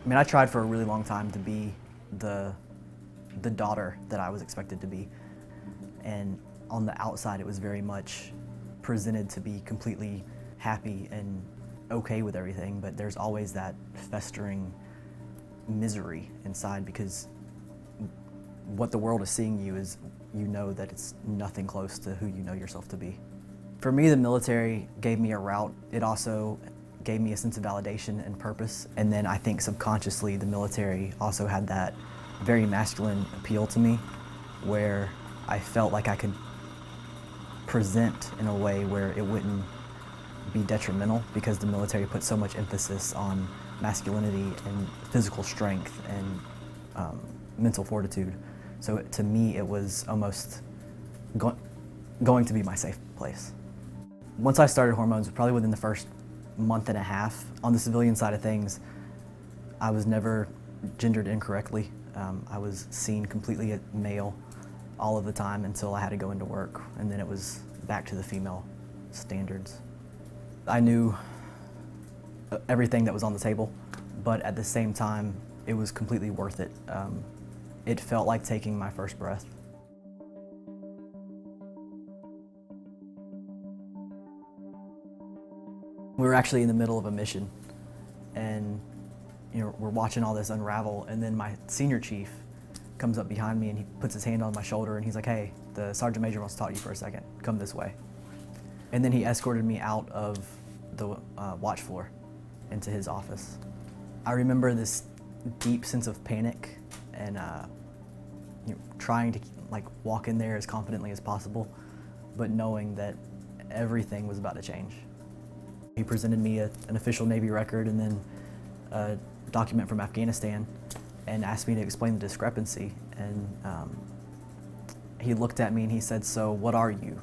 I mean, I tried for a really long time to be the daughter that I was expected to be. And on the outside, it was very much presented to be completely happy and okay with everything, but there's always that festering misery inside because what the world is seeing you is, you know that it's nothing close to who you know yourself to be. For me, the military gave me a route. It also gave me a sense of validation and purpose. And then I think subconsciously the military also had that very masculine appeal to me, where I felt like I could present in a way where it wouldn't be detrimental, because the military put so much emphasis on masculinity and physical strength and mental fortitude. So to me, it was almost going to be my safe place. Once I started hormones, probably within the first month and a half, on the civilian side of things, I was never gendered incorrectly. I was seen completely as male all of the time until I had to go into work, and then it was back to the female standards. I knew everything that was on the table, but at the same time, it was completely worth it. It felt like taking my first breath. We were actually in the middle of a mission, and we're watching all this unravel, and then my senior chief comes up behind me and he puts his hand on my shoulder and he's like, "Hey, the sergeant major wants to talk to you for a second. Come this way." And then he escorted me out of the watch floor into his office. I remember this deep sense of panic and trying to walk in there as confidently as possible, but knowing that everything was about to change. He presented me an official Navy record and then a document from Afghanistan and asked me to explain the discrepancy. And he looked at me and he said, "So what are you?"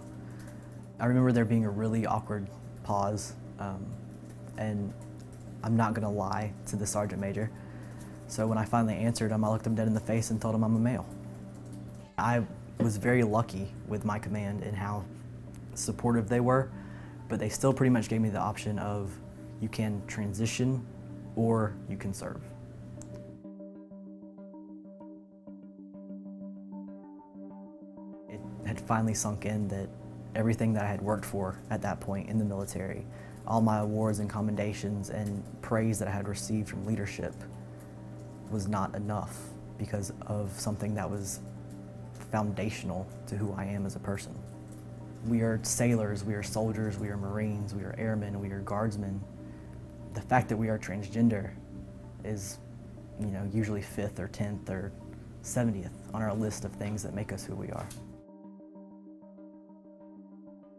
I remember there being a really awkward pause, and I'm not gonna lie to the sergeant major. So when I finally answered him, I looked him dead in the face and told him I'm a male. I was very lucky with my command in how supportive they were, but they still pretty much gave me the option of, you can transition or you can serve. It had finally sunk in that everything that I had worked for at that point in the military, all my awards and commendations and praise that I had received from leadership, was not enough because of something that was foundational to who I am as a person. We are sailors, we are soldiers, we are Marines, we are airmen, we are guardsmen. The fact that we are transgender is, usually 5th or 10th or 70th on our list of things that make us who we are.